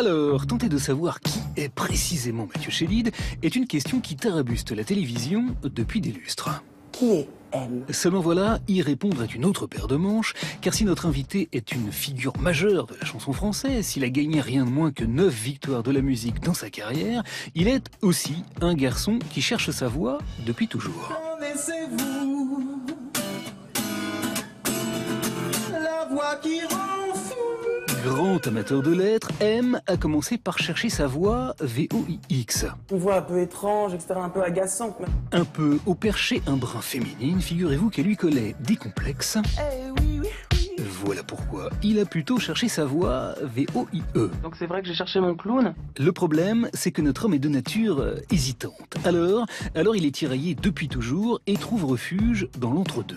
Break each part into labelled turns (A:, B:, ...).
A: Alors, tenter de savoir qui est précisément Mathieu Chédid est une question qui tarabuste la télévision depuis des lustres.
B: Qui est M?
A: Seulement voilà, y répondre est une autre paire de manches, car si notre invité est une figure majeure de la chanson française, s'il a gagné rien de moins que 9 victoires de la musique dans sa carrière, il est aussi un garçon qui cherche sa voix depuis toujours.
B: Connaissez-vous la voix qui rend fou?
A: Grand amateur de lettres, M a commencé par chercher sa voix VOIX.
B: Une voix un peu étrange, etc., un peu agaçante.
A: Un peu au perché, un brin féminine, figurez-vous qu'elle lui collait des complexes.
B: Oui.
A: Voilà pourquoi il a plutôt cherché sa voix VOIE.
B: Donc c'est vrai que j'ai cherché mon clown.
A: Le problème, c'est que notre homme est de nature hésitante. Alors il est tiraillé depuis toujours et trouve refuge dans l'entre-deux.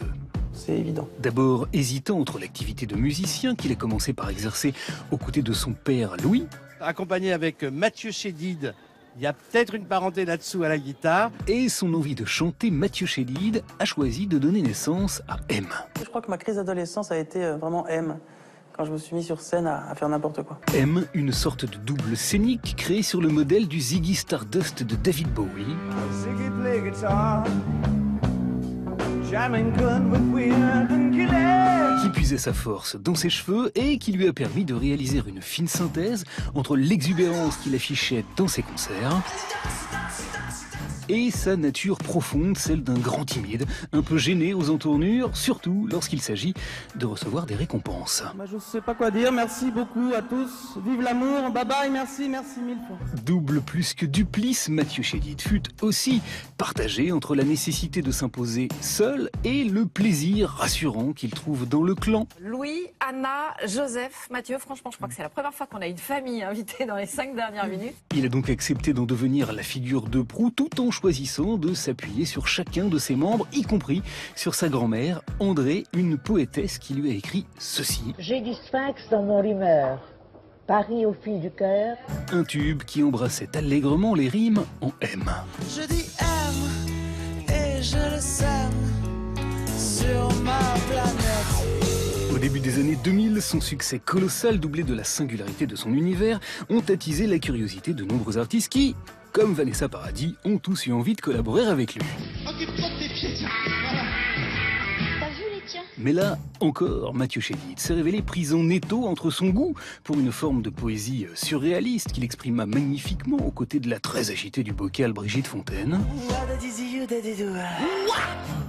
B: C'est évident.
A: D'abord hésitant entre l'activité de musicien qu'il a commencé par exercer aux côtés de son père Louis,
C: accompagné avec Mathieu Chédid. Il y a peut-être une parenté là-dessous à la guitare.
A: et son envie de chanter, Mathieu Chédid a choisi de donner naissance à M.
B: Je crois que ma crise d'adolescence a été vraiment M. Quand je me suis mis sur scène à faire n'importe quoi.
A: M, une sorte de double scénique créé sur le modèle du Ziggy Stardust de David Bowie.
D: Ziggy play guitar, jamming good with weird and killer.
A: Qui puisait sa force dans ses cheveux et qui lui a permis de réaliser une fine synthèse entre l'exubérance qu'il affichait dans ses concerts et sa nature profonde, celle d'un grand timide, un peu gêné aux entournures, surtout lorsqu'il s'agit de recevoir des récompenses.
B: Je sais pas quoi dire, merci beaucoup à tous. Vive l'amour, bye bye, merci mille fois.
A: Double plus que duplice, Mathieu Chédid fut aussi partagé entre la nécessité de s'imposer seul et le plaisir rassurant qu'il trouve dans le clan.
E: Louis, Anna, Joseph, Mathieu, franchement, je crois que c'est la première fois qu'on a une famille invitée dans les 5 dernières minutes.
A: Il a donc accepté d'en devenir la figure de proue tout en choisissant de s'appuyer sur chacun de ses membres, y compris sur sa grand-mère, André, une poétesse qui lui a écrit ceci.
F: J'ai du sphinx dans mon rumeur. Paris au fil du cœur.
A: Un tube qui embrassait allègrement les rimes en M.
B: Je dis M et je le sème sur ma planète.
A: Au début des années 2000, son succès colossal, doublé de la singularité de son univers, ont attisé la curiosité de nombreux artistes qui, comme Vanessa Paradis, ont tous eu envie de collaborer avec lui.
D: Occupe-toi de tes pieds, tiens. Voilà.
G: T'as vu les tiens?
A: Mais là, encore, Mathieu Chédid s'est révélé pris en étau entre son goût pour une forme de poésie surréaliste qu'il exprima magnifiquement aux côtés de la très agitée du bocal Brigitte Fontaine,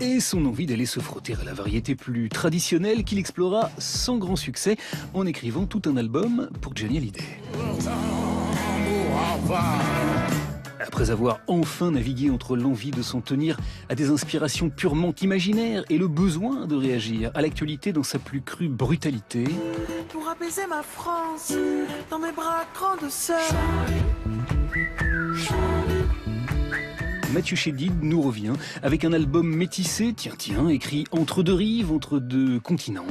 A: et son envie d'aller se frotter à la variété plus traditionnelle qu'il explora sans grand succès en écrivant tout un album pour Johnny Hallyday. Après avoir enfin navigué entre l'envie de s'en tenir à des inspirations purement imaginaires et le besoin de réagir à l'actualité dans sa plus crue brutalité,
B: Pour apaiser ma France, dans mes bras grands de sœur.
A: Mathieu Chédid nous revient avec un album métissé, tiens, écrit entre deux rives, entre deux continents.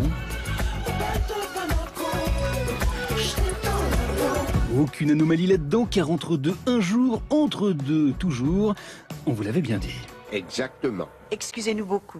A: Aucune anomalie là-dedans, car entre deux un jour, entre deux toujours, on vous l'avait bien dit.
H: Exactement.
E: Excusez-nous beaucoup.